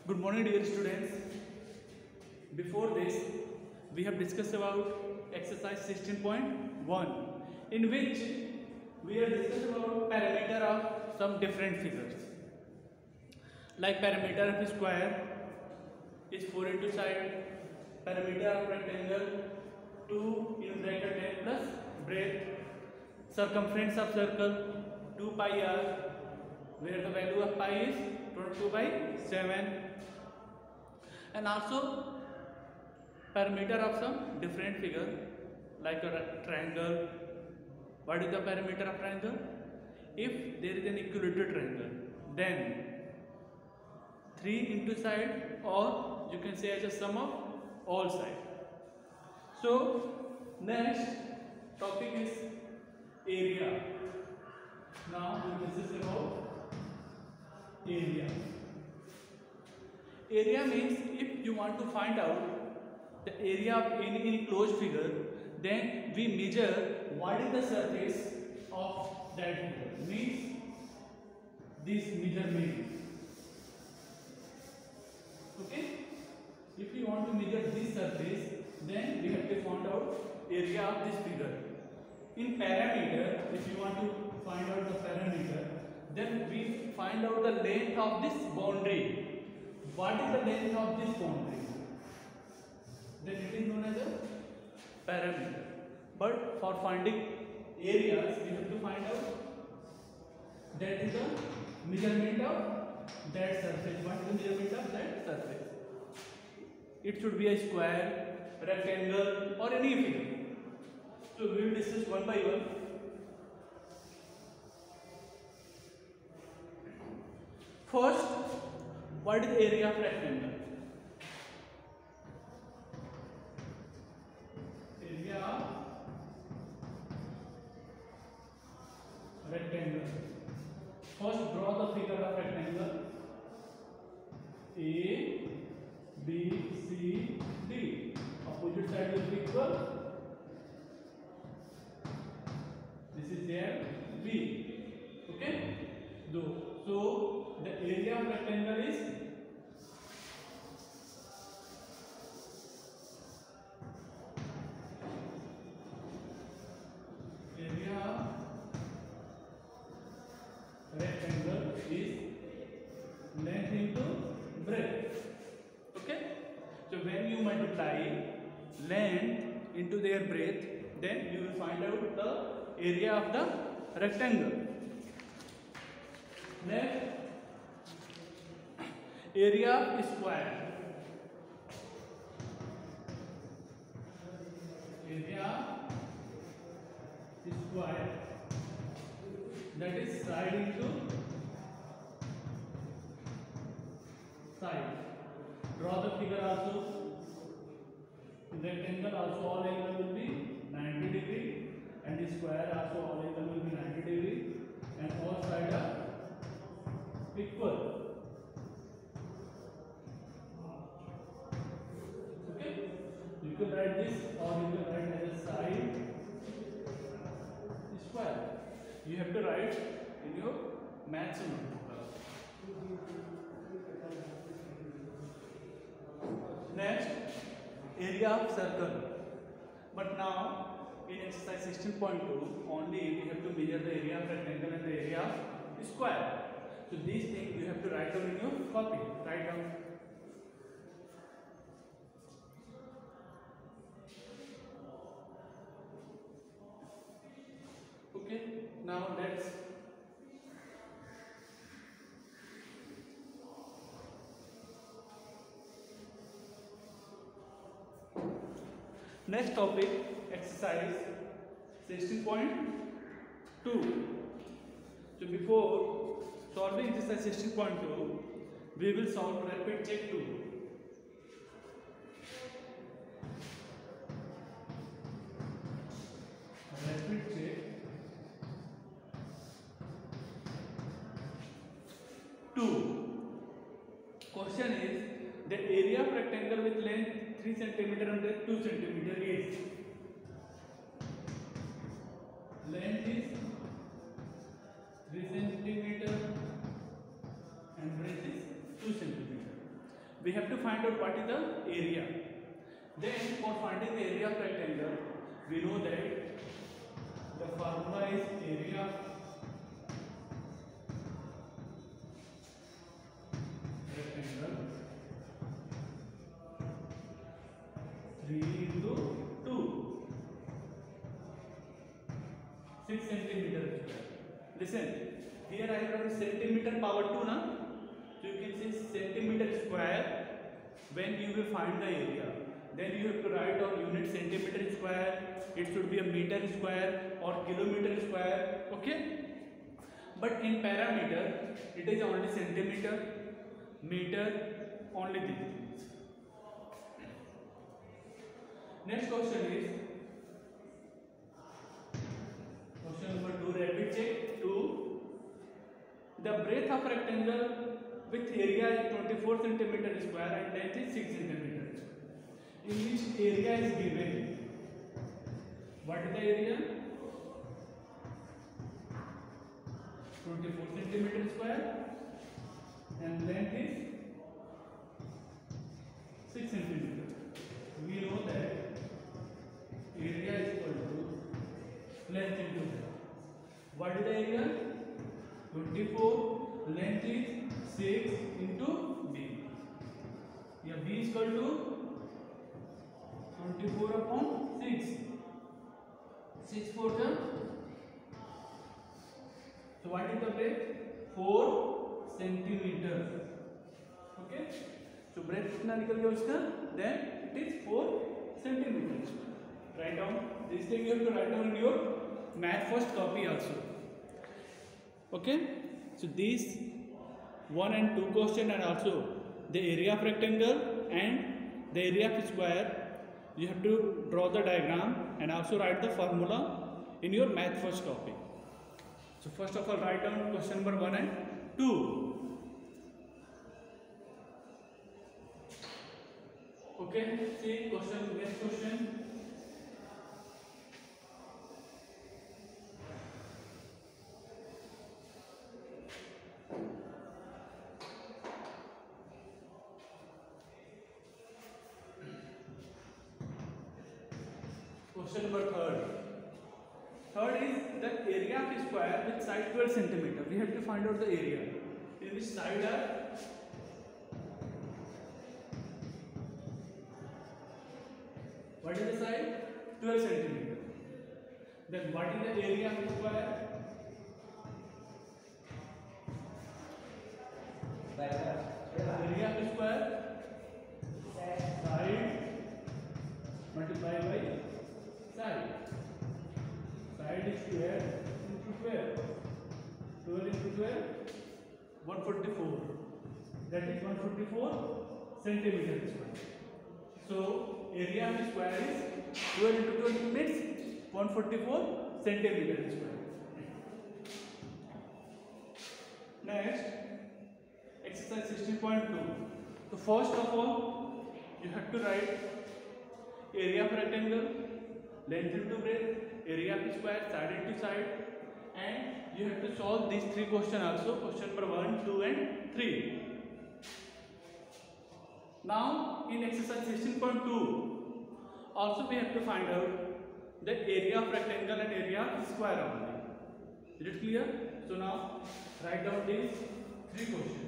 Good morning, dear students. Before this, we have discussed about exercise 16.1, in which we have discussed about parameter of some different figures. Like parameter of square is 4 into side, parameter of rectangle 2 in bracket 10 plus breadth, circumference of circle 2 pi r, where the value of pi is 22 by 7, and also parameter of some different figure like a triangle. What is the parameter of triangle? If there is an equilateral triangle, then 3 into side, or you can say as a sum of all sides. So next topic is area. Now we discuss about area. Area means if you want to find out the area of any enclosed figure, then we measure what is the surface of that figure. Means this measurement. Okay? If you want to measure this surface, then we have to find out area of this figure. In parameter, if you want to find out the parameter, then we find out the length of this boundary. What is the length of this boundary? Then it is known as a parameter. But for finding areas, we have to find out that is the measurement of that surface. What is the measurement of that surface? It should be a square, rectangle, or any figure. So we will discuss one by one. First, what is the area of rectangle? Area of rectangle. First, draw the figure of rectangle. A, B, C, D. Opposite side will be equal. This is there B. Okay. So the area of rectangle is length into breadth. Okay. So when you multiply length into their breadth, then you will find out the area of the rectangle. Next, area of square. Area of square, that is side into side. Draw the figure also. In rectangle also all angle will be 90 degree, and the square also all angle will be 90 degree, and all sides are equal. Okay, you can write this, or you can write as a side square. You have to write in your maths notebook. Next, area of circle. But now in exercise 16.2 only we have to measure the area of rectangle and the area of square. So these things you have to write down in your copy. Write down. Okay. Now let's next topic, exercise 16.2. So before solving exercise 16.2, we will solve rapid check 2. Rapid check 2. Question is, the area of rectangle with length 3 cm and breadth 2 cm is. Length is 3 cm and breadth is 2 cm. we have to find out what is the area. Then for finding the area of rectangle, we know that the formula is area rectangle 3 into 2, 6 centimeter square. Listen, here I have written centimeter power 2 na, so you can say centimeter square. When you will find the area, then you have to write down unit centimeter square. It should be a meter square or kilometer square. Okay, but in parameter it is only centimeter, meter, only these things. Next question is question number 2, rapid check 2. The breadth of rectangle with area is 24 centimeter square and length is 6 centimeter square. In which area is given? What is the area? 24 centimeter square and length is 6 centimeter. We know that area is equal to length into breadth. What is the area? 24, length is 6 into b. Yeah, b is equal to 24 upon 6. 6 4 the. So what is the breadth? 4 centimeter. Okay. So breadth कितना निकल गया उसका? Then it is 4 centimeters. Write down this thing. You have to write down in your math first copy also. Okay. So these 1 and 2 question and also the area of rectangle and the area of square. You have to draw the diagram and also write the formula in your math first copy. So first of all, write down question number 1 and 2. Okay, see question, next question. Question number 3. Third is the area of square with side 12 centimeter. We have to find out the area. In which side are what is the side? 12 centimeter. Then what is the area of square? Area of square side multiplied by side. Side is square into 12. 12 into 12, 144. That is 144 centimeter square. So area of square is 12 into 12 means 144 centimeter square. Next, exercise 16.2. So first of all, you have to write area of rectangle, length into breadth, area of square, side into side, and you have to solve these 3 questions also. Question number 1, 2 and 3. Now in exercise 16.2 also we have to find out the area of rectangle and area of square only. Is it clear? So now write down these 3 questions.